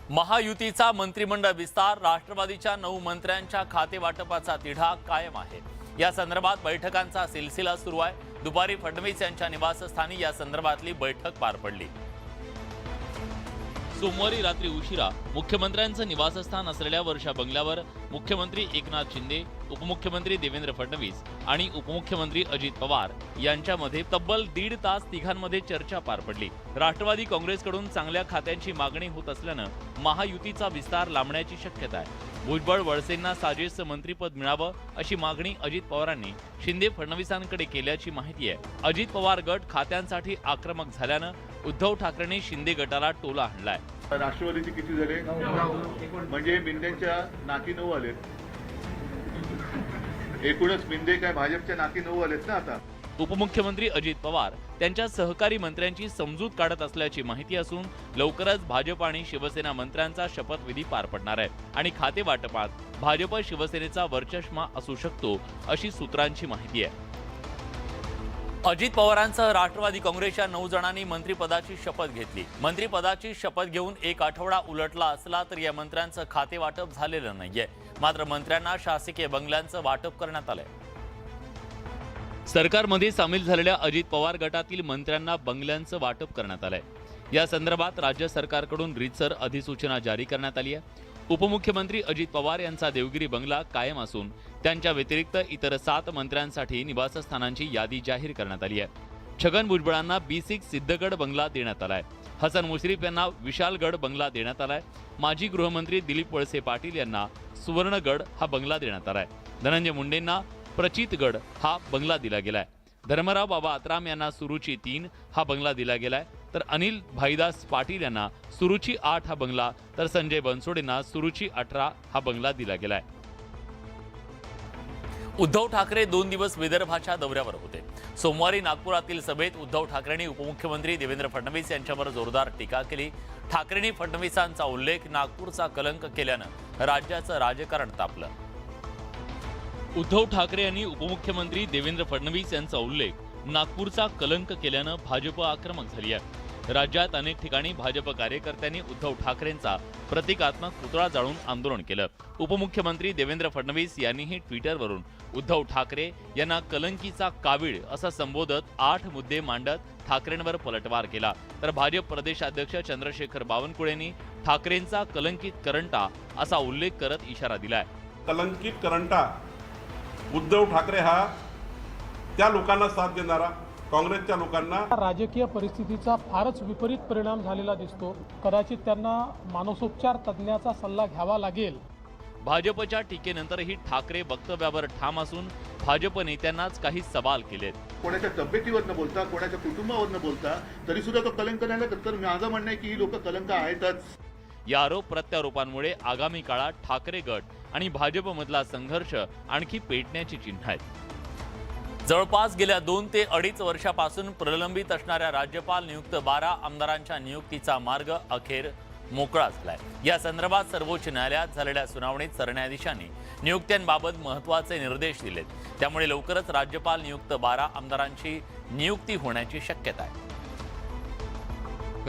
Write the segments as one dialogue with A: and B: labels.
A: महायुतीचा मंत्रिमंडळ विस्तार, राष्ट्रवादीच्या 9 मंत्र्यांच्या खाते वाटपाचा तिढा कायम आहे। या संदर्भात बैठकांचा सिलसिला सुरू आहे। दुपारी फडणवीस यांच्या निवासस्थानी या संदर्भातली बैठक पार पडली। सोमवारी रात्री उशिरा मुख्यमंत्र्यांचं निवासस्थान असलेल्या वर्षा बंगल्यावर मुख्यमंत्री एकनाथ शिंदे, उपमुख्यमंत्री देवेंद्र फडणवीस आणि उपमुख्यमंत्री अजित पवार यांच्यामध्ये तब्बल 1.5 तास तिघांमध्ये चर्चा पार पडली। राष्ट्रवादी काँग्रेसकडून चांगल्या खात्यांची मागणी होत असल्यानं महायुतीचा विस्तार लांबण्याची शक्यता आहे। भुजबळ वळसेंना साजेसं मंत्रिपद मिळावं अशी मागणी अजित पवारांनी शिंदे फडणवीसांकडे केल्याची माहिती आहे। अजित पवार गट खात्यांसाठी आक्रमक झाल्यानं उद्धव ठाकरेंनी शिंदे गटाला टोला हाणलाय।
B: राष्ट्रवादीचे किती झाले? म्हणजे मिंदेच्या नाकी 9 आलेत। एकूणच मिंदे काय भाजपच्या नाकी 9 आलेत ना आता।
A: उपमुख्यमंत्री अजित पवार त्यांच्या सहकारी मंत्र्यांची समजूत काढत असल्याची माहिती असून लवकरच भाजप आणि शिवसेना मंत्र्यांचा शपथविधी पार पडणार आहे आणि खाते वाटपात भाजप शिवसेनेचा वर्चस्व असू शकतो अशी सूत्रांची माहिती आहे। अजित पवारांसह राष्ट्रवादी काँग्रेसच्या 9 जणांनी मंत्रिपदाची शपथ घेतली। मंत्रिपदाची शपथ घेऊन 1 आठवडा उलटला असला तर या मंत्र्यांचं खाते वाटप झालेलं नाहीये। मात्र मंत्र्यांना शासकीय बंगल्यांचं वाटप करण्यात आलंय। सरकारमध्ये सामील झालेल्या अजित पवार गटातील मंत्र्यांना बंगल्यांचं वाटप करण्यात आलंय। या संदर्भात राज्य सरकारकडून रीतसर अधिसूचना जारी करण्यात आली आहे। उपमुख्यमंत्री अजित पवार यांचा देवगिरी बंगला कायम असून त्यांच्या व्यतिरिक्त इतर 7 मंत्र्यांसाठी निवासस्थानांची यादी जाहीर करण्यात आली आहे। छगन भुजबळांना B6 सिद्धगड बंगला देण्यात आलाय। हसन मुश्रीफ यांना विशालगड बंगला देण्यात आलाय। माजी गृहमंत्री दिलीप वळसे पाटील यांना सुवर्णगड हा बंगला देण्यात आलाय। धनंजय मुंडेंना प्रचितगड हा बंगला दिला गेलाय। धर्मराव बाबा आत्राम यांना सुरुची 3 हा बंगला दिला गेलाय, तर अनिल भाईदास पाटील यांना सुरुची 8 हा बंगला, तर संजय बनसोडेंना सुरुची 18 हा बंगला दिला गेलाय। उद्धव ठाकरे 2 दिवस विदर्भाच्या दौऱ्यावर होते। सोमवारी नागपुरातील सभेत उद्धव ठाकरेंनी उपमुख्यमंत्री देवेंद्र फडणवीस यांच्यावर जोरदार टीका केली। ठाकरेंनी फडणवीसांचा उल्लेख नागपूरचा कलंक केल्यानं राज्याचं राजकारण तापलं। उद्धव ठाकरे यांनी उपमुख्यमंत्री देवेंद्र फडणवीस यांचा उल्लेख नागपूरचा कलंक केल्यानं भाजप आक्रमक झाली आहे। राज्यात अनेक ठिकाणी भाजप कार्यकर्त्यांनी उद्धव ठाकरेंचा प्रतिकात्मक पुतळा जाळून आंदोलन केलं। उपमुख्यमंत्री देवेंद्र फडणवीस यांनीही ट्विटरवरून उद्धव ठाकरे यांना कलंकीचा कावीळ असं संबोधत 8 मुद्दे मांडत ठाकरेंवर पलटवार केला। तर भाजप प्रदेशाध्यक्ष चंद्रशेखर बावनकुळेंनी ठाकरेंचा कलंकित करंटा असा उल्लेख करत इशारा दिलाय।
C: कलंकित करंटा उद्धव ठाकरे हा त्या लोकांना साथ देणारा, काँग्रेसच्या लोकांना
D: राजकीय परिस्थितीचा फारच विपरीत परिणाम झालेला दिसतो। कदाचित त्यांना मानसोपचार तज्ज्ञाचा सल्ला घ्यावा लागेल।
A: भाजपच्या टीकेनंतरही ठाकरे वक्तव्यावर ठाम असून भाजप नेत्यांनाच काही सवाल केलेत।
B: कोणाच्या तब्येतीवर न बोलता, कोणाच्या कुटुंबावर न बोलता तरी सुद्धा तो कलंक नाही लागत। तर माझं म्हणणं आहे की ही लोक कलंक आहेतच।
A: या आरोप प्रत्यारोपांमुळे आगामी काळात ठाकरे गट आणि भाजपमधला संघर्ष आणखी पेटण्याची चिन्ह आहेत। जवळपास गेल्या 2 ते 2.5 वर्षापासून प्रलंबित असणाऱ्या राज्यपाल नियुक्त 12 आमदारांच्या नियुक्तीचा मार्ग अखेर मोकळा झालाय। या संदर्भात सर्वोच्च न्यायालयात झालेल्या सुनावणीत सरन्यायाधीशांनी नियुक्त्यांबाबत महत्त्वाचे निर्देश दिलेत। त्यामुळे लवकरच राज्यपाल नियुक्त 12 आमदारांची नियुक्ती होण्याची शक्यता आहे।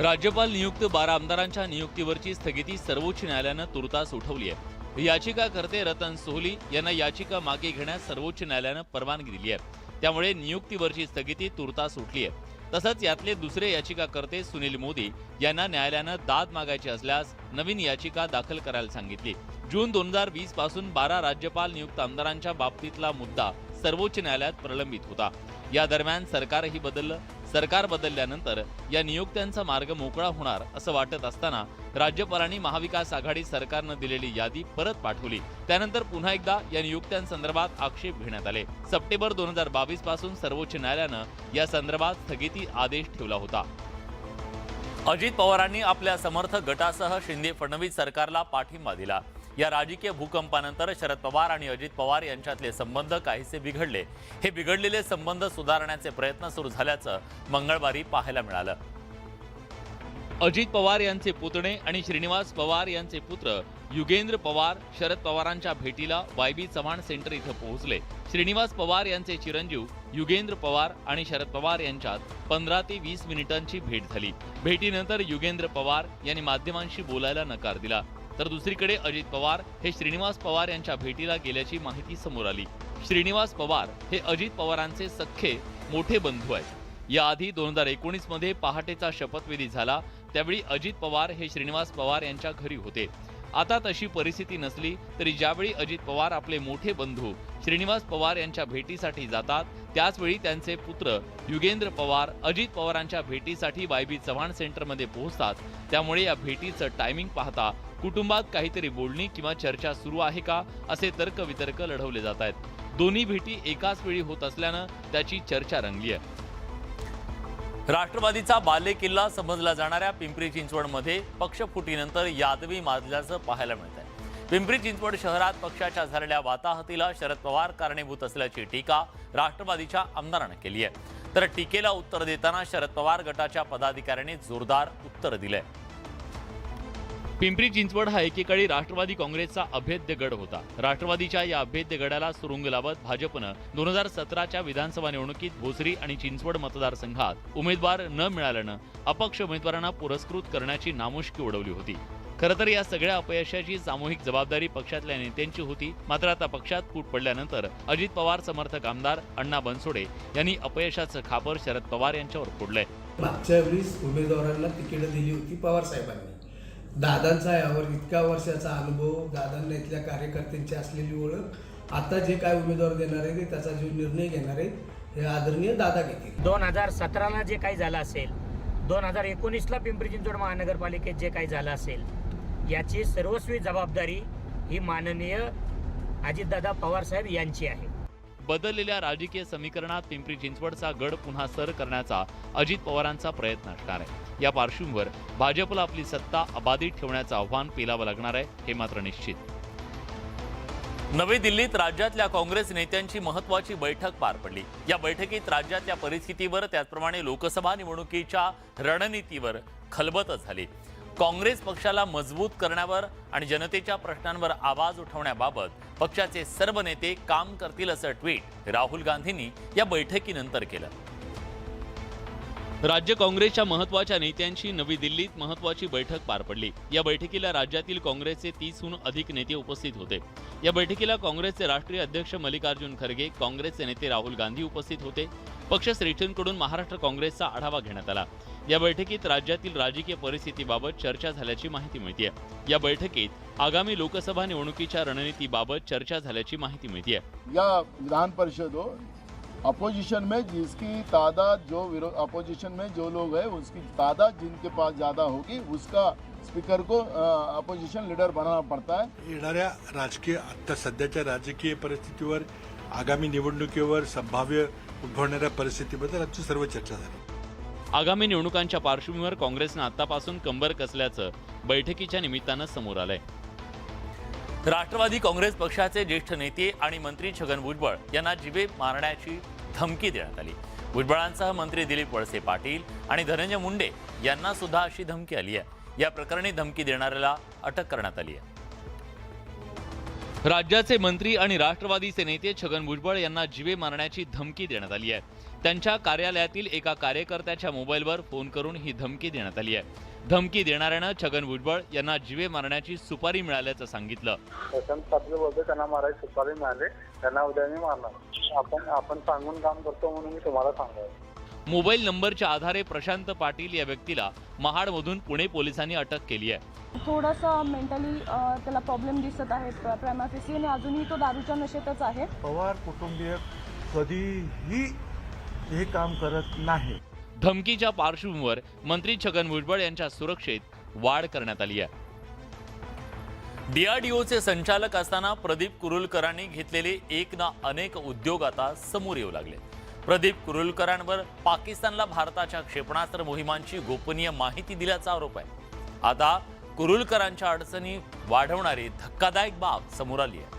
A: राज्यपाल नियुक्त 12 आमदारांच्या नियुक्तीवरची स्थगिती सर्वोच्च न्यायालयानं तुर्तास उठवली आहे। याचिकाकर्ते रतन सोहली यांना याचिका मागे घेण्यास सर्वोच्च न्यायालयानं परवानगी दिली आहे। त्यामुळे नियुक्तीवरची स्थगिती तुर्तास उठली आहे। तसंच यातले दुसरे याचिकाकर्ते सुनील मोदी यांना न्यायालयानं दाद मागायची असल्यास नवीन याचिका दाखल करायला सांगितली। जून 2020 पासून 12 राज्यपाल नियुक्त आमदारांच्या बाबतीतला मुद्दा सर्वोच्च न्यायालयात प्रलंबित होता। या दरम्यान सरकार बदलल्यानंतर या नियुक्त्यांचा मार्ग मोकळा होणार असं वाटत असताना राज्यपालांनी महाविकास आघाडी सरकारनं दिलेली यादी परत पाठवली। त्यानंतर पुन्हा एकदा या नियुक्त्यांसंदर्भात आक्षेप घेण्यात आले। सप्टेंबर 2022 पासून सर्वोच्च न्यायालयानं या संदर्भात स्थगिती आदेश ठेवला होता। अजित पवारांनी आपल्या समर्थक गटासह शिंदे फडणवीस सरकारला पाठिंबा दिला। या राजकीय भूकंपानंतर शरद पवार आणि अजित पवार यांच्यातले संबंध काहीसे बिघडले। हे बिघडलेले संबंध सुधारण्याचे प्रयत्न सुरू झाल्याचं मंगळवारी पाहायला मिळालं। अजित पवार यांचे पुतणे आणि श्रीनिवास पवार यांचे पुत्र युगेंद्र पवार शरद पवारांच्या भेटीला वायबी चव्हाण सेंटर इथं पोहोचले. श्रीनिवास पवार यांचे चिरंजीव युगेंद्र पवार आणि शरद पवार यांच्यात 15 ते 20 मिनिटांची भेट झाली. भेटीनंतर युगेंद्र पवार यांनी माध्यमांशी बोलायला नकार दिला. तर दुसरीकडे अजित पवार हे श्रीनिवास पवार यांच्या भेटीला गेल्याची माहिती समोर आली. श्रीनिवास पवार हे अजित पवारांचे सख्खे मोठे बंधू आहेत. याआधी 2019 मध्ये पहाटेचा शपथविधी झाला. त्यावेळी अजित पवार हे श्रीनिवास पवार यांच्या घरी होते. आता तशी परिस्थिती नसली तरी ज्यावेळी अजित पवार आपले मोठे बंधू श्रीनिवास पवार यांच्या भेटीसाठी जातात त्याचवेळी त्यांचे पुत्र युगेंद्र पवार अजित पवारांच्या भेटीसाठी वायबी चव्हाण सेंटरमध्ये पोहोचतात. त्यामुळे या भेटीचं टायमिंग पाहता कुटुंबात काहीतरी बोलणी किंवा चर्चा सुरू आहे का असे तर्कवितर्क लढवले जात आहेत. दोन्ही भेटी एकाच वेळी होत असल्यानं त्याची चर्चा रंगली आहे. राष्ट्रवादीचा बालेकिल्ला समजला जाणाऱ्या पिंपरी चिंचवडमध्ये पक्षफुटीनंतर यादवी माजल्याचं पाहायला मिळतंय. पिंपरी चिंचवड शहरात पक्षाच्या झालेल्या वाताहतीला शरद पवार कारणीभूत असल्याची टीका राष्ट्रवादीच्या आमदारांनी केली आहे. तर टीकेला उत्तर देताना शरद पवार गटाच्या पदाधिकाऱ्यांनी जोरदार उत्तर दिलंय. पिंपरी चिंचवड हा एकेकाळी राष्ट्रवादी काँग्रेसचा अभेद्य गड होता. राष्ट्रवादीच्या या अभेद्य गडाला सुरुंग लावत भाजपनं 2017च्या विधानसभा निवडणुकीत भोसरी आणि चिंचवड मतदारसंघात उमेदवार न मिळाल्यानं अपक्ष उमेदवारांना पुरस्कृत करण्याची नामुष्की उडवली होती. खरं तर या सगळ्या अपयशाची सामूहिक जबाबदारी पक्षातल्या नेत्यांची होती. मात्र आता पक्षात फूट पडल्यानंतर अजित पवार समर्थक आमदार अण्णा बनसोडे यांनी अपयशाचं खापर शरद पवार यांच्यावर फोडलंय.
E: मागच्या वेळेस उमेदवारांना तिकीट दिली होती पवार साहेबांनी. दादांचा यावर इतक्या वर्षाचा अनुभव, दादांना इथल्या कार्यकर्त्यांची असलेली ओळख, आता जे काय उमेदवार देणार आहे त्याचा जो निर्णय घेणार आहे हे आदरणीय दादा घेतील.
F: 2017ला जे काही झालं असेल, 2019ला पिंपरी चिंचवड महानगरपालिकेत जे काही झालं असेल याची सर्वस्वी जबाबदारी ही माननीय अजितदादा पवार साहेब यांची आहे.
A: बदललेल्या राजकीय समीकरणात पिंपरी चिंचवडचा गड पुन्हा सर करण्याचा अजित पवारांचा प्रयत्न असणार आहे. या पार्श्वभूमीवर भाजपला आपली सत्ता अबाधित ठेवण्याचं आव्हान पेलावं लागणार आहे हे मात्र निश्चित. नवी दिल्लीत राज्यातल्या काँग्रेस नेत्यांची महत्त्वाची बैठक पार पडली. या बैठकीत राज्यातल्या परिस्थितीवर त्याचप्रमाणे लोकसभा निवडणुकीच्या रणनीतीवर खलबतच झाली. काँग्रेस पक्षाला मजबूत करण्यावर आणि जनतेच्या प्रश्नांवर आवाज उठवण्याबाबत पक्षाचे सर्व नेते काम करतील असं ट्विट राहुल गांधींनी या बैठकीनंतर केलं. राज्य काँग्रेसच्या महत्त्वाच्या नेत्यांची नवी दिल्लीत महत्त्वाची बैठक पार पडली. या बैठकीला राज्यातील काँग्रेसचे 30हून अधिक नेते उपस्थित होते. या बैठकीला काँग्रेसचे राष्ट्रीय अध्यक्ष मल्लिकार्जुन खरगे, काँग्रेसचे नेते राहुल गांधी उपस्थित होते. पक्षश्रेष्ठींकडून महाराष्ट्र काँग्रेसचा आढावा घेण्यात आला. या बैठकीत राज्यातील राजकीय परिस्थितीबाबत चर्चा झाल्याची माहिती मिळते. या बैठकीत आगामी लोकसभा निवडणुकीच्या रणनीतीबाबत चर्चा झाल्याची माहिती मिळते.
G: या विधान परिषद हो अपोजिशन में जिसकी तादाद जो अपोजिशन में जो लोग हैं उसकी तादाद जिनके पास ज़्यादा होगी उसका स्पीकर को अपोजिशन लीडर बनाना पड़ता है.
H: येणाऱ्या राजकीय आता सध्याच्या राजकीय परिस्थितीवर, आगामी निवडणुकीवर, संभाव्य उद्भवणाऱ्या परिस्थितीबद्दल आमची सर्व चर्चा झाली.
A: आगामी निवडणुकांच्या पार्श्वभूमीवर काँग्रेसनं आतापासून कंबर कसल्याचं बैठकीच्या निमित्तानं समोर आलंय. राष्ट्रवादी काँग्रेस पक्षाचे ज्येष्ठ नेते आणि मंत्री छगन भुजबळ यांना जीवे मारण्याची धमकी देण्यात आली. भुजबळांसह मंत्री दिलीप वळसे पाटील आणि धनंजय मुंडे यांना सुद्धा अशी धमकी आली आहे. या प्रकरणी धमकी देणाऱ्याला अटक करण्यात आली आहे. राज्याचे मंत्री आणि राष्ट्रवादीचे नेते छगन भुजबळ यांना जीवे मारण्याची धमकी देण्यात आली आहे. त्यांच्या कार्यालयातील एका कार्यकर्त्याच्या मोबाईलवर फोन करून ही धमकी देण्यात आली आहे. धमकी देणाऱ्यानं छगन भुजबळ यांना जीवे मारण्याची सुपारी मिळाल्याचं सांगितलं.
I: वसंत पाटील बोलतो, त्यांना मारायची सुपारी मिळाली, त्यांना उद्या मी मारणार. आपण सांगून काम करतो म्हणून मी तुम्हाला सांगतो.
A: मोबाईल नंबरच्या आधारे प्रशांत पाटील या व्यक्तीला महाडमधून पुणे पोलिसांनी अटक केली आहे.
J: थोडंसं मेंटली त्याला प्रॉब्लेम दिसत आहेत प्रेमाफेसी आणि अजूनही तो दारूच्या नशेतच आहे.
K: पवार कुटुंबीय कधीही हे काम करत नाही.
A: धमकीच्या पार्श्वभूमीवर मंत्री छगन भुजबळ यांच्या सुरक्षेत वाढ करण्यात आली आहे. DRDOचे संचालक असताना प्रदीप कुरुलकरांनी घेतलेले एक ना अनेक उद्योग आता समोर येऊ लागले. प्रदीप कुरुलकरांवर पाकिस्तानला भारताच्या क्षेपणास्त्र मोहिमांची गोपनीय माहिती दिल्याचा आरोप आहे. आता कुरुलकरांच्या अडचणी वाढवणारी धक्कादायक बाब समोर आली आहे.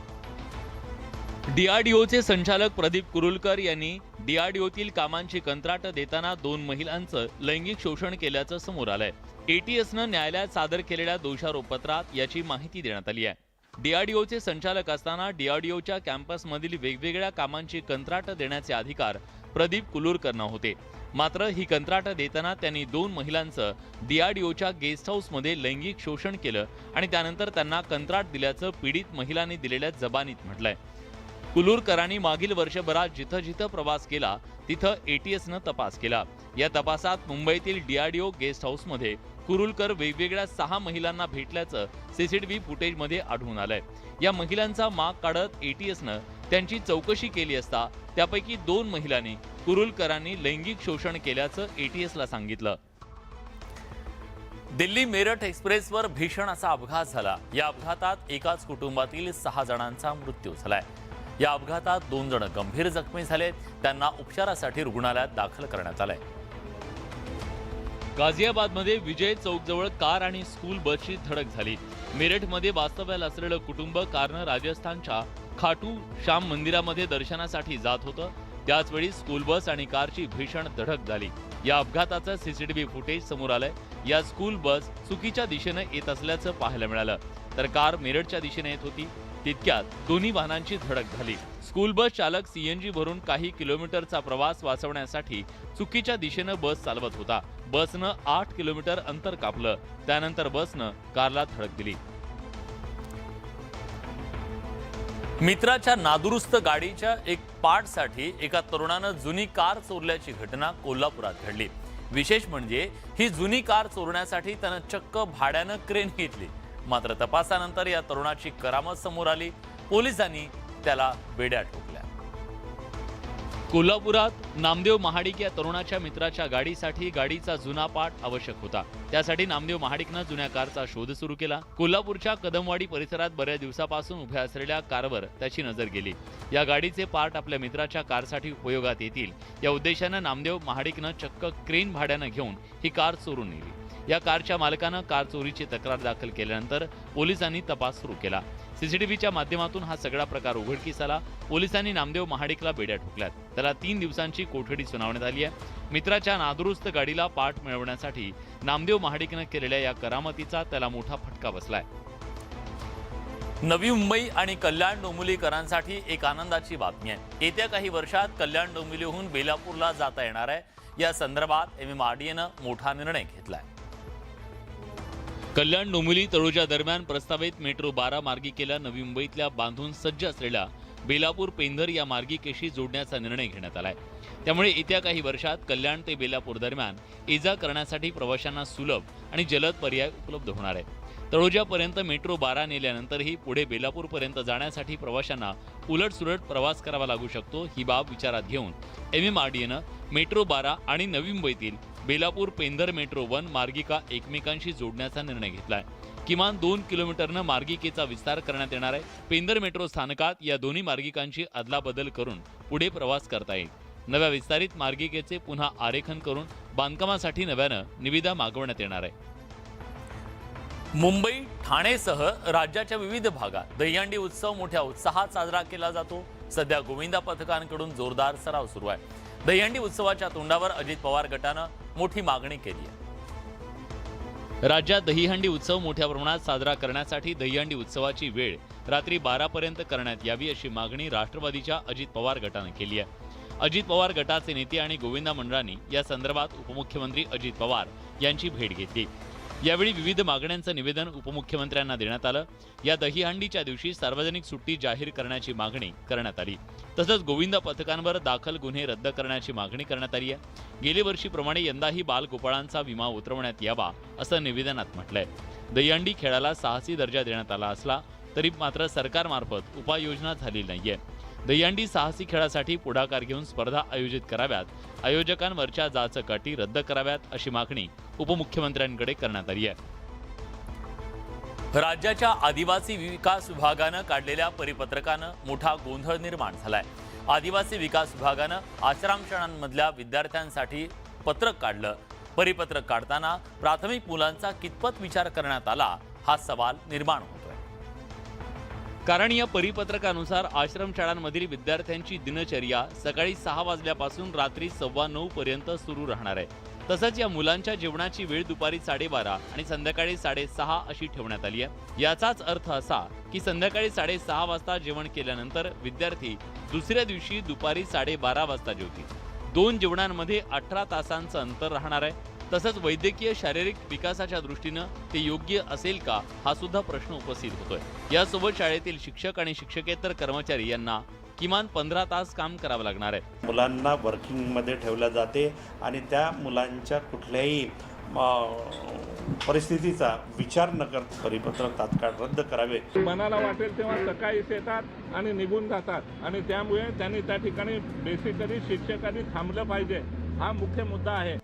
A: DRDOचे संचालक प्रदीप कुरुलकर यांनी DRDOतील कामांची कंत्राट देताना 2 महिलांचं लैंगिक शोषण केल्याचं समोर आलंय. ATSनं न्यायालयात सादर केलेल्या दोषारोपपत्रात याची माहिती देण्यात आली आहे. DRDOचे संचालक असताना DRDOच्या कॅम्पसमधील वेगवेगळ्या कामांची कंत्राट देण्याचे अधिकार प्रदीप कुरुलकरना होते. मात्र ही कंत्राट देताना त्यांनी 2 महिलांचं DRDOच्या गेस्ट हाऊसमध्ये लैंगिक शोषण केलं आणि त्यानंतर त्यांना कंत्राट दिल्याचं पीडित महिलांनी दिलेल्या जबानीत म्हटलंय. कुरुलकरांनी मागील वर्षभरात जिथं जिथं प्रवास केला तिथं ATSनं तपास केला. या तपासात मुंबईतील DRDO गेस्ट हाऊसमध्ये कुरुलकर वेगवेगळ्या 6 महिलांना भेटल्याचं CCTV फुटेजमध्ये आढळून आलंय. या महिलांचा माग काढत ATSनं त्यांची चौकशी केली असता त्यापैकी 2 महिलांनी कुरुलकरांनी लैंगिक शोषण केल्याचं ATSला सांगितलं. दिल्ली मेरठ एक्सप्रेसवर भीषण असा अपघात झाला. या अपघातात एकाच कुटुंबातील 6 जणांचा मृत्यू झालाय. या अपघातात 2 जण गंभीर जखमी झालेत. त्यांना उपचारासाठी रुग्णालयात दाखल करण्यात आलंय. गाझियाबादमध्ये विजय चौकजवळ कार आणि स्कूल बसची धडक झाली. मेरठमध्ये वास्तव्याला असलेलं कुटुंब कारनं राजस्थानच्या खाटू श्याम मंदिरामध्ये दर्शनासाठी जात होतं. त्याचवेळी स्कूल बस आणि कारची भीषण धडक झाली. या अपघाताचं CCTV फुटेज समोर आलंय. या स्कूल बस चुकीच्या दिशेनं येत असल्याचं पाहायला मिळालं, तर कार मेरठच्या दिशेने येत होती. तितक्यात दोन्ही वाहनांची धडक झाली. स्कूल बस चालक CNG भरून काही किलोमीटरचा प्रवास वाचवण्यासाठी चुकीच्या दिशेनं बस चालवत होता. बसनं 8 किलोमीटर अंतर कापलं. त्यानंतर बसनं कारला धडक दिली. मित्राच्या नादुरुस्त गाडीच्या एक पार्टसाठी एका तरुणानं जुनी कार चोरल्याची घटना कोल्हापुरात घडली. विशेष म्हणजे ही जुनी कार चोरण्यासाठी त्यानं चक्क भाड्यानं क्रेन घेतली. मात्र तपासानंतर या तरुणाची करामत समोर आली. पोलिसांनी त्याला बेड्या ठोकल्या. कोल्हापुरात नामदेव महाडिक या तरुणाच्या मित्राच्या गाडीसाठी गाडीचा जुना पार्ट आवश्यक होता. त्यासाठी नामदेव महाडिकनं जुन्या कारचा शोध सुरू केला. कोल्हापूरच्या कदमवाडी परिसरात बऱ्याच दिवसापासून उभ्या असलेल्या कारवर त्याची नजर गेली. या गाडीचे पार्ट आपल्या मित्राच्या कारसाठी उपयोगात येतील या उद्देशानं नामदेव महाडिकनं चक्क क्रेन भाड्यानं घेऊन ही कार चोरून नेली. या कारच्या मालकानं कार चोरीची तक्रार दाखल केल्यानंतर पोलिसांनी तपास सुरू केला. CCTVच्या माध्यमातून हा सगळा प्रकार उघडकीस आला. पोलिसांनी नामदेव महाडिकला बेड्या ठोकल्यात. त्याला 3 दिवसांची कोठडी सुनावण्यात आली आहे. मित्राच्या नादुरुस्त गाडीला पार्ट मिळवण्यासाठी नामदेव महाडिकनं केलेल्या या करामतीचा त्याला मोठा फटका बसलाय. नवी मुंबई आणि कल्याण डोंबिवलीकरांसाठी एक आनंदाची बातमी आहे. येत्या काही वर्षात कल्याण डोंबिवलीहून बेलापूरला जाता येणार आहे. या संदर्भात MMRDAनं मोठा निर्णय घेतलाय. कल्याण डोंबिवली तळोजा दरम्यान प्रस्तावित मेट्रो 12 मार्गिकेला नवी मुंबईतल्या बांधून सज्ज असलेल्या बेलापूर पेंधर या मार्गिकेशी जोडण्याचा निर्णय घेण्यात आलाय. त्यामुळे येत्या काही वर्षात कल्याण ते बेलापूर दरम्यान ये-जा करण्यासाठी प्रवाशांना सुलभ आणि जलद पर्याय उपलब्ध होणार आहे. तळोजापर्यंत मेट्रो 12 नेल्यानंतरही पुढे बेलापूरपर्यंत जाण्यासाठी प्रवाशांना उलटसुलट प्रवास करावा लागू शकतो. ही बाब विचारात घेऊन MMRDAनं मेट्रो 12 आणि नवी मुंबईतील बेलापूर पेंधर मेट्रो 1 मार्गिका एकमेकांशी जोडण्याचा निर्णय घेतलाय. किमान 2 किलोमीटरनं मार्गिकेचा विस्तार करण्यात येणार आहे. पेंधर मेट्रो स्थानकात या दोन्ही मार्गिकांची अदलाबदल करून पुढे प्रवास करता येईल. नव्या विस्तारित मार्गिकेचे पुन्हा आरेखन करून बांधकामासाठी नव्यानं निविदा मागवण्यात येणार आहे. मुंबई ठाणेसह राज्याच्या विविध भागात दहीहंडी उत्सव मोठ्या उत्साहात साजरा केला जातो. सध्या गोविंदा पथकांकडून जोरदार सराव सुरू आहे. दहीहंडी उत्सवाच्या तोंडावर अजित पवार गटानं मोठी मागणी केली आहे. राज्यात दहीहंडी उत्सव मोठ्या प्रमाणात साजरा करण्यासाठी दहीहंडी उत्सवाची वेळ रात्री 12 पर्यंत करण्यात यावी अशी मागणी राष्ट्रवादीच्या अजित पवार गटानं केली आहे. अजित पवार गटाचे नेते आणि गोविंदा मंडळांनी या संदर्भात उपमुख्यमंत्री अजित पवार यांची भेट घेतली. यावेळी विविध मागण्यांचं निवेदन उपमुख्यमंत्र्यांना देण्यात आलं. या दहीहंडीच्या दिवशी सार्वजनिक सुट्टी जाहीर करण्याची मागणी करण्यात आली. तसंच गोविंदा पथकांवर दाखल गुन्हे रद्द करण्याची मागणी करण्यात आली आहे. गेल्या वर्षीप्रमाणे यंदाही बालगोपाळांचा विमा उतरवण्यात यावा असं निवेदनात म्हटलंय. दहीहंडी खेळाला साहसी दर्जा देण्यात आला असला तरी मात्र सरकारमार्फत उपाययोजना झाली नाहीये. दहीहंडी साहसी खेळासाठी पुढाकार घेऊन स्पर्धा आयोजित कराव्यात. आयोजकांवरच्या जाचकाठी रद्द कराव्यात अशी मागणी उपमुख्यमंत्र्यांकडे करण्यात आली आहे. राज्याच्या आदिवासी विकास विभागानं काढलेल्या परिपत्रकानं मोठा गोंधळ निर्माण झालाय. आदिवासी विकास विभागानं आश्रमशाळांमधल्या विद्यार्थ्यांसाठी पत्रक काढलं. परिपत्रक काढताना प्राथमिक मुलांचा कितपत विचार करण्यात आला हा सवाल निर्माण होतोय. कारण या परिपत्रकानुसार आश्रमशाळांमधील विद्यार्थ्यांची दिनचर्या सकाळी 6 वाजल्यापासून रात्री 9:15 पर्यंत सुरू राहणार आहे। तसंच या मुलांच्या जेवणाची वेळ दुपारी 12:30 आणि संध्याकाळी 6:30 अशी ठेवण्यात आली आहे। याचाच अर्थ असा की संध्याकाळी 6:30 वाजता जेवण केल्यानंतर विद्यार्थी दुसऱ्या दिवशी दुपारी 12:30 वाजता जेवतील। 2 जेवणांमध्ये 18 तासांचं अंतर राहणार आहे। तसंच वैद्यकीय शारीरिक विकासाच्या दृष्टीनं ते योग्य असेल का हा सुद्धा प्रश्न उपस्थित होतोय। यासोबत शाळेतील शिक्षक आणि शिक्षकेतर कर्मचारी यांना किमान 15 तास काम करावं लागणार आहे।
L: मुलांना वर्किंगमध्ये ठेवलं जाते आणि त्या मुलांच्या कुठल्याही परिस्थितीचा विचार न करता परिपत्रक तात्काळ रद्द करावे।
M: मनाला वाटेल तेव्हा सकाळीच येतात आणि निघून जातात आणि त्यामुळे त्यांनी त्या ठिकाणी बेसिकली शिक्षकांनी थांबलं पाहिजे, हा मुख्य मुद्दा आहे।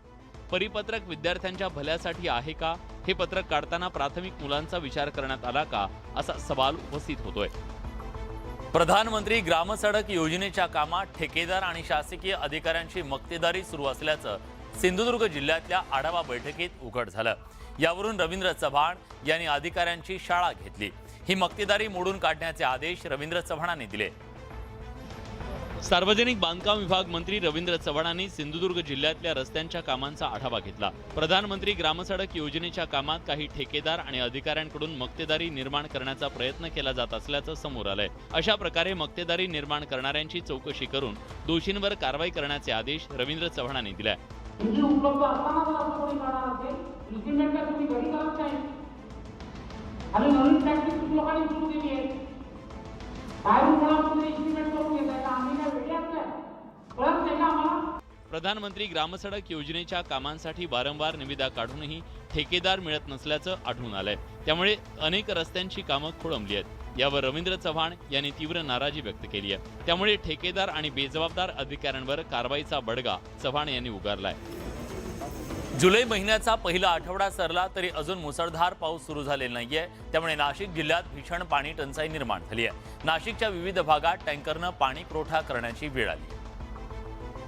A: परिपत्रक विद्यार्थ्यांच्या भल्यासाठी आहे का? हे पत्रक काढताना प्राथमिक मुलांचा विचार करण्यात आला का असा सवाल उपस्थित होतोय। प्रधानमंत्री ग्रामसडक योजनेच्या कामात ठेकेदार आणि शासकीय अधिकाऱ्यांची मक्तेदारी सुरू असल्याचं सिंधुदुर्ग जिल्ह्यातल्या आढावा बैठकीत उघड झालं। यावरून रवींद्र चव्हाण यांनी अधिकाऱ्यांची शाळा घेतली। ही मक्तेदारी मोडून काढण्याचे आदेश रवींद्र चव्हाणांनी दिले। सार्वजनिक बांधकाम विभाग मंत्री रवींद्र चव्हाणांनी सिंधुदुर्ग जिल्ह्यातल्या रस्त्यांच्या कामांचा आढावा घेतला। प्रधानमंत्री ग्रामसडक योजनेच्या कामात काही ठेकेदार आणि अधिकाऱ्यांकडून मक्तेदारी निर्माण करण्याचा प्रयत्न केला जात असल्याचं समोर आलंय। अशा प्रकारे मक्तेदारी निर्माण करणाऱ्यांची चौकशी करून दोषींवर कारवाई करण्याचे आदेश रवींद्र चव्हाणांनी दिले। प्रधानमंत्री ग्रामसडक योजनेच्या कामांसाठी वारंवार निविदा काढूनही ठेकेदार मिळत नसल्याचं आढळून आलंय। त्यामुळे अनेक रस्त्यांची कामं खोळंबली आहेत। यावर रवींद्र चव्हाण यांनी तीव्र नाराजी व्यक्त केली आहे। त्यामुळे ठेकेदार आणि बेजबाबदार अधिकाऱ्यांवर कारवाईचा बडगा चव्हाण यांनी उगारलाय। जुलै महिन्याचा पहिला आठवडा सरला तरी अजून मुसळधार पाऊस सुरू झालेला नाहीये। त्यामुळे नाशिक जिल्ह्यात भीषण पाणी टंचाई निर्माण झाली आहे। नाशिकच्या विविध भागात टँकरनं पाणी पुरवठा करण्याची वेळ आली।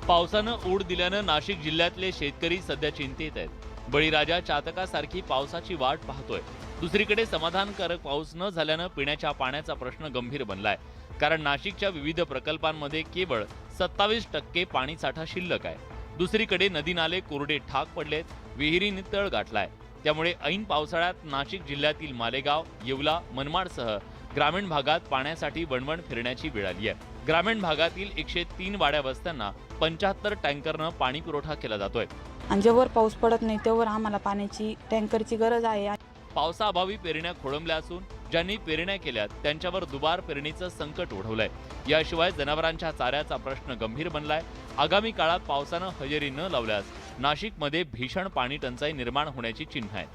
A: पावसानं ओढ दिल्यानं नाशिक जिल्ह्यातले शेतकरी सध्या चिंतेत आहेत। बळीराजा चातकासारखी पावसाची वाट पाहतोय। दुसरीकडे समाधानकारक पाऊस न झाल्यानं पिण्याच्या पाण्याचा प्रश्न गंभीर बनलाय। कारण नाशिकच्या विविध प्रकल्पांमध्ये केवळ 27% पाणी साठा शिल्लक आहे। दुसरीकडे नदी नाले कोरडे ठाक पडलेत, विहिरींनी तळ गाठलाय। त्यामुळे ऐन पावसाळ्यात नाशिक जिल्ह्यातील मालेगाव, येवला, मनमाडसह ग्रामीण भागात पाण्यासाठी वणवण फिरण्याची वेळ आली आहे। ग्रामीण भागातील 103 वाड्या वस्त्यांना 75 टँकरनं पाणी पुरवठा केला जातोय।
N: आणि जेव्हा पाऊस पडत नाही तेव्हा आम्हाला पाण्याची टँकरची गरज आहे।
A: पावसाअभावी पेरण्या खोळंबल्या असून ज्यांनी पेरण्या केल्यात त्यांच्यावर दुबार पेरणीचं संकट ओढवलंय। याशिवाय जनावरांच्या चाऱ्याचा प्रश्न गंभीर बनलाय। आगामी काळात पावसानं हजेरी न लावल्यास नाशिकमध्ये भीषण पाणी टंचाई निर्माण होण्याची चिन्ह आहेत।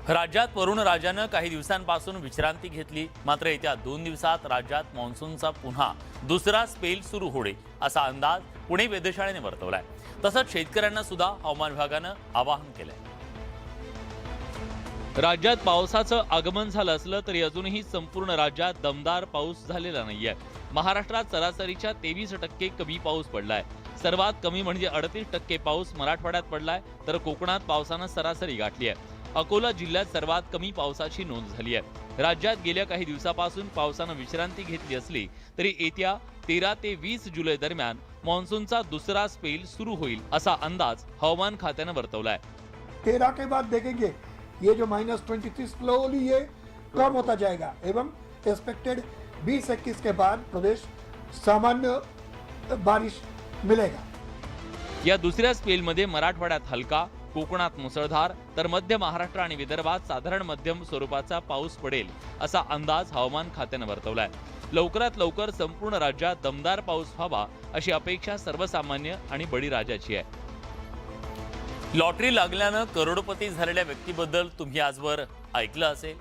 A: राज्यात वरुण राजानं काही दिवसांपासून विश्रांती घेतली। मात्र येत्या 2 दिवसात राज्यात मान्सूनचा पुन्हा दुसरा स्पेल सुरू होईल असा अंदाज पुणे वेधशाळेने वर्तवलाय। तसंच शेतकऱ्यांना सुद्धा हवामान विभागानं आवाहन केलंय। राज्यात पावसाचं आगमन झालं असलं तरी अजूनही संपूर्ण राज्यात दमदार पाऊस झालेला नाहीये। महाराष्ट्रात सरासरीच्या 23% कमी पाऊस पडलाय। सर्वात कमी म्हणजे 38% पाऊस मराठवाड्यात पडलाय, तर कोकणात पावसानं सरासरी गाठली आहे। अकोला जिल्ह्यात सर्वात कमी पावसाची नोंद झाली आहे। राज्यात गेल्या काही दिवसापासून पावसानं विश्रांती घेतली असली तरी येत्या 13 ते 20 जुलै दरम्यान मान्सूनचा दुसरा स्पेल सुरू होईल असा अंदाज हवामान खात्यानं वर्तवलाय।
O: 13 के बाद देखेंगे ये जो -23 स्लोली ये कम होता जाएगा एवं एक्सपेक्टेड 20-21 के बाद प्रदेश सामान्य बारिश मिलेगा।
A: या दुसऱ्या स्पेलमध्ये मराठवाड्यात हलका, कोकणात मुसळधार तर मध्य महाराष्ट्र आणि विदर्भात साधारण मध्यम स्वरूपाचा पाऊस पडेल असा अंदाज हवामान खात्यानं वर्तवलाय। लवकरात लवकर संपूर्ण राज्यात दमदार पाऊस व्हावा अशी अपेक्षा सर्वसामान्य आणि बळीराजाची आहे। लॉटरी लागल्यानं करोडपती झालेल्या व्यक्तीबद्दल तुम्ही आजवर ऐकलं असेल।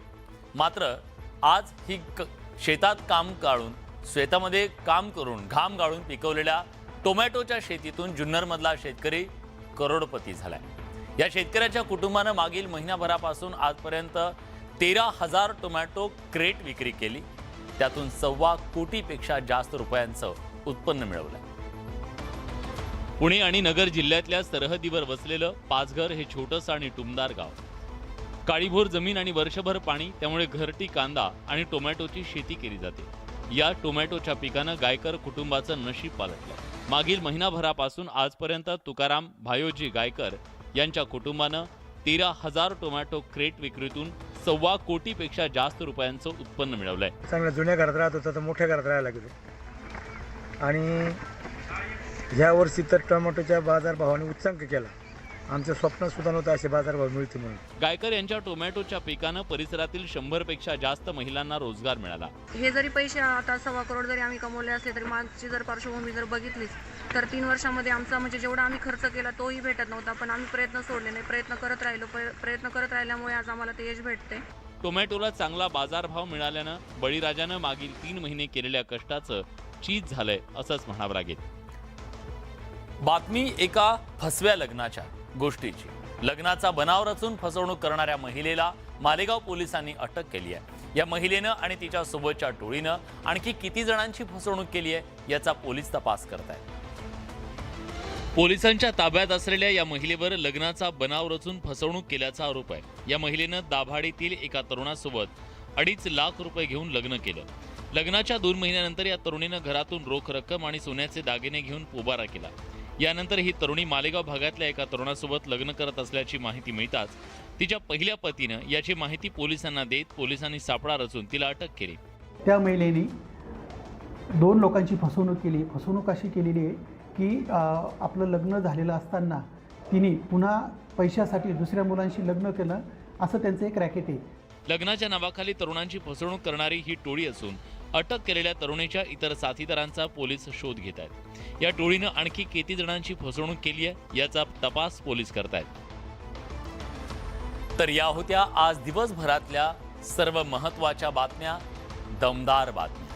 A: मात्र आज ही शेतात काम काढून शेतामध्ये काम करून घाम गाळून पिकवलेल्या टोमॅटोच्या शेतीतून जुन्नरमधला शेतकरी करोडपती झालाय। या शेतकऱ्याच्या कुटुंबानं मागील महिन्याभरापासून आजपर्यंत 13,000 टोमॅटो क्रेट विक्री केली। त्यातून 1.25 कोटीपेक्षा जास्त रुपयांचं उत्पन्न मिळवलंय। पुणे आणि नगर जिल्ह्यातल्या सरहदीवर वसलेलं पाचघर हे छोटंसं आणि टुमदार गाव काळीभोर जमीन आणि वर्षभर पाणी, त्यामुळे घरटी कांदा आणि टोमॅटोची शेती केली जाते. या टोमॅटोच्या पिकानं गायकर कुटुंबाचं नशीब पालटलं. मागील महिनाभरापासून आजपर्यंत तुकाराम भायोजी गायकर यांच्या कुटुंबानं 13,000 टोमॅटो क्रेट विक्रीतून 1.25 कोटीपेक्षा जास्त रुपयांचं उत्पन्न मिळवलंय.
P: चांगल्या जुन्या घरात राहत होता तर मोठ्या घरात राहायला लागलो आणि ह्या वर्षी तर टोमॅटोच्या बाजारभावाने उच्चांक केला. आमचं स्वप्न सुद्धा नव्हतं असे बाजारभाव मिळते म्हणून.
A: गायकर यांच्या टोमॅटोच्या पिकानं परिसरातील 100 पेक्षा जास्त महिलांना रोजगार मिळाला.
J: हे जरी पैसे आता 1.25 करोड जरी आम्ही कमवले असले तरी मागची जर पार्श्वभूमी जर बघितलीच तर 3 वर्षामध्ये आमचा म्हणजे जेवढा आम्ही खर्च केला तोही भेटत नव्हता. पण आम्ही प्रयत्न सोडले नाही, प्रयत्न करत राहिल्यामुळे आज आम्हाला ते यश भेटते.
A: टोमॅटोला चांगला बाजारभाव मिळाल्यानं बळीराजानं मागील 3 महिने केलेल्या कष्टाचं चीज झालंय असंच म्हणावं लागेल. बातमी एका फसव्या लग्नाच्या गोष्टीची. लग्नाचा बनाव रचून फसवणूक करणाऱ्या महिलेला मालेगाव पोलिसांनी अटक केली आहे. या महिलेनं आणि तिच्या सोबतच्या टोळीनं आणखी किती जणांची फसवणूक केली आहे याचा पोलीस तपास करतायत. पोलिसांच्या ताब्यात असलेल्या या महिलेवर लग्नाचा बनाव रचून फसवणूक केल्याचा आरोप आहे. या महिलेनं दाभाडीतील एका तरुणासोबत 2.5 लाख रुपये घेऊन लग्न केलं. लग्नाच्या 2 महिन्यानंतर या तरुणीनं घरातून रोख रक्कम आणि सोन्याचे दागिने घेऊन पोबारा केला. यानंतर ही तरुणी मालेगाव भागातल्या एका तरुणासोबत लग्न करत असल्याची माहिती मिळताच तिच्या पहिल्या पतीनं याची माहिती पोलिसांना देत पोलिसांनी सापळा रचून तिला अटक केली.
Q: त्या महिलेने 2 लोकांची फसवणूक केली. फसवणूक अशी केलेली आहे की आपलं लग्न झालेलं असताना तिने पुन्हा पैशासाठी दुसऱ्या मुलांशी लग्न केलं असं त्यांचं एक रॅकेट आहे.
A: लग्नाच्या नावाखाली तरुणांची फसवणूक करणारी ही टोळी असून अटक केलेल्या तरुणीच्या इतर साथीदारांचा पोलीस शोध घेत आहेत. या टोळीनं आणखी किती जणांची फसवणूक केली आहे याचा तपास पोलीस करतायत. तर या होत्या आज दिवसभरातल्या सर्व महत्त्वाच्या बातम्या, दमदार बातम्या.